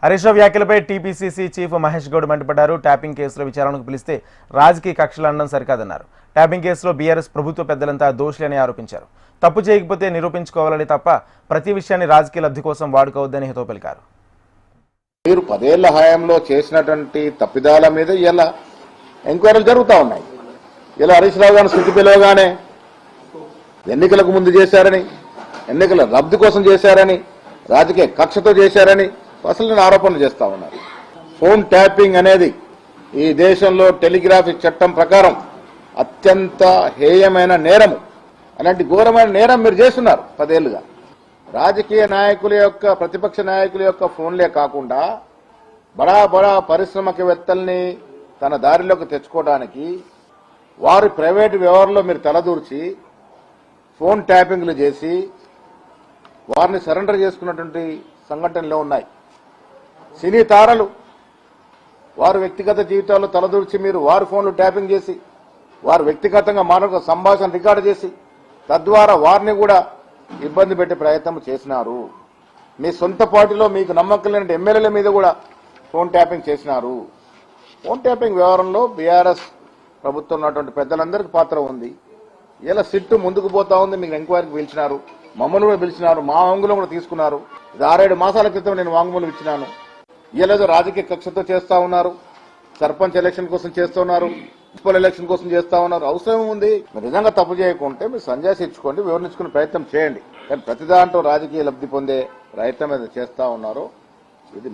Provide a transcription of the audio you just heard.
హరీష్ రావు వ్యాఖ్యలపై TPCC chief Mahesh Goud మండిపడ్డారు. Tapping కేసులో విచారణకు పిలిస్తే రాజకీయ కక్షలు అనడం సరికాదన్నారు. ట్యాపింగ్ కేసులో బీఆర్ఎస్ ప్రభుత్వ పెద్దలంతా దోషులని ఆరోపించారు. తప్పు చేయకపోతే నిరూపించుకోవాలని తప్ప ప్రతి విషయాన్ని రాజకీయ లబ్ధి కోసం వాడుకోవద్దని హితవు పలికారు. మీరు 10 ఏళ్ల హయాంలో చేసినటువంటి తప్పిదాల మీద ఇలా ఎంక్వైరీలు జరుగుతూ ఉన్నాయి. ఇలా హరీష్ రావు గారిని స్థితి పిలవగానే ఎన్నికలకు ముందు చేశారని, ఎన్నికల లబ్ధి కోసం చేశారని, రాజకీయ కక్షతో చేశారని అసలు ఆరోపణలు చేస్తా ఉన్నారు. ఫోన్ ట్యాపింగ్ అనేది ఈ దేశంలో టెలిగ్రాఫీ చట్టం ప్రకారం అత్యంత హేయమైన నేరము. అలాంటి ఘోరమైన నేరం మీరు చేస్తున్నారు 10 ఏళ్లుగా. రాజకీయ నాయకుల యొక్క, ప్రతిపక్ష నాయకుల యొక్క ఫోన్లే కాకుండా బడా బడా పారిశ్రామికవేత్తల్ని తన దారిలోకి తెచ్చుకోవడానికి వారి ప్రైవేటు వ్యవహారంలో మీరు తలదూర్చి ఫోన్ ట్యాపింగ్లు చేసి వారిని సరెండర్ చేసుకున్నటువంటి సంఘటనలు ఉన్నాయి. సినీ తారలు వారి వ్యక్తిగత జీవితాల్లో తలదూర్చి మీరు వారి ఫోన్లు ట్యాపింగ్ చేసి వారు వ్యక్తిగతంగా మానవ సంభాషణ రికార్డు చేసి తద్వారా వారిని కూడా ఇబ్బంది పెట్టే ప్రయత్నం చేసినారు. మీ సొంత పార్టీలో మీకు నమ్మకం లేని ఎమ్మెల్యేల మీద కూడా ఫోన్ ట్యాపింగ్ చేసినారు. ఫోన్ ట్యాపింగ్ వ్యవహారంలో బీఆర్ఎస్ ప్రభుత్వం ఉన్నటువంటి పెద్దలందరికీ పాత్ర ఉంది. ఇలా సిట్టు ముందుకు పోతా ఉంది. మీకు ఎంక్వైరీకి పిలిచినారు, మమ్మల్ని కూడా పిలిచినారు, మా వాంగ్మూలం కూడా తీసుకున్నారు. ఇది 6-7 మాసాల క్రితం నేను వాంగ్మూలం ఇచ్చినాను. ఇలాగ రాజకీయ కక్షతో చేస్తా ఉన్నారు. సర్పంచ్ ఎలక్షన్ కోసం చేస్తూ ఉన్నారు, మున్సిపల్ ఎలక్షన్ కోసం చేస్తా ఉన్నారు. అవసరం ఉంది. మీరు నిజంగా తప్పు చేయకుంటే మీరు సంజాయిషి ఇచ్చుకోండి, వివరించుకునే ప్రయత్నం చేయండి. కానీ ప్రతి దాంట్లో రాజకీయ లబ్ధి పొందే ప్రయత్నం ఏదైతే చేస్తా ఉన్నారో ఇది